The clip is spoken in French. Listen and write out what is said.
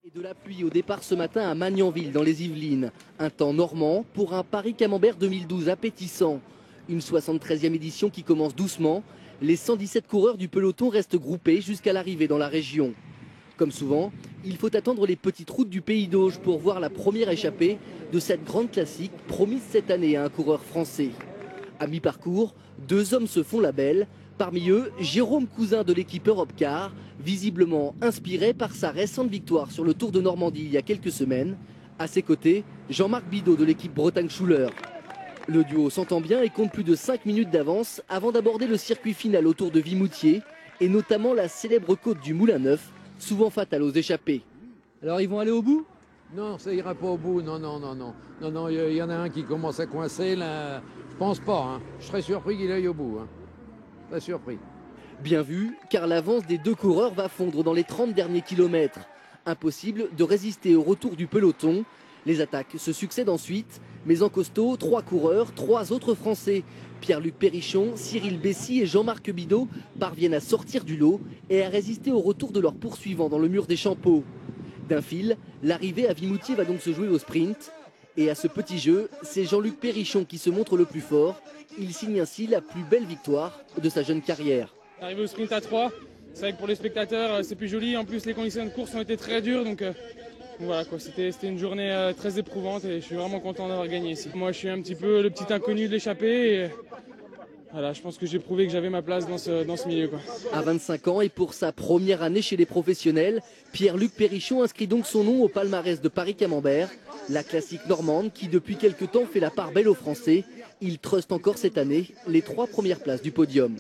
Et de la pluie au départ ce matin à Magnanville dans les Yvelines. Un temps normand pour un Paris-Camembert 2012 appétissant. Une 73e édition qui commence doucement. Les 117 coureurs du peloton restent groupés jusqu'à l'arrivée dans la région. Comme souvent, il faut attendre les petites routes du Pays d'Auge pour voir la première échappée de cette grande classique promise cette année à un coureur français. À mi-parcours, deux hommes se font la belle. Parmi eux, Jérôme Cousin de l'équipe Europcar, visiblement inspiré par sa récente victoire sur le Tour de Normandie il y a quelques semaines. À ses côtés, Jean-Marc Bidot de l'équipe Bretagne-Schuller. Le duo s'entend bien et compte plus de 5 minutes d'avance avant d'aborder le circuit final autour de Vimoutier et notamment la célèbre côte du Moulin Neuf, souvent fatale aux échappées. Alors ils vont aller au bout? Non, ça ira pas au bout, non, il y en a un qui commence à coincer, là, je pense pas, hein. Je serais surpris qu'il aille au bout, hein. Très surpris. Bien vu, car l'avance des deux coureurs va fondre dans les 30 derniers kilomètres. Impossible de résister au retour du peloton. Les attaques se succèdent ensuite, mais en costaud, 3 coureurs, 3 autres Français. Pierre-Luc Perrichon, Cyril Bessy et Jean-Marc Bidot parviennent à sortir du lot et à résister au retour de leurs poursuivants dans le mur des Champeaux. D'un fil, l'arrivée à Vimoutier va donc se jouer au sprint. Et à ce petit jeu, c'est Jean-Luc Perrichon qui se montre le plus fort. Il signe ainsi la plus belle victoire de sa jeune carrière. Arrivé au sprint à 3, c'est vrai que pour les spectateurs c'est plus joli. En plus les conditions de course ont été très dures, donc voilà quoi. C'était une journée très éprouvante et je suis vraiment content d'avoir gagné ici. Moi je suis un petit peu le petit inconnu de l'échappée et voilà, je pense que j'ai prouvé que j'avais ma place dans ce milieu, quoi. À 25 ans et pour sa première année chez les professionnels, Pierre-Luc Perrichon inscrit donc son nom au palmarès de Paris-Camembert, la classique normande qui depuis quelque temps fait la part belle aux Français. Il truste encore cette année les 3 premières places du podium.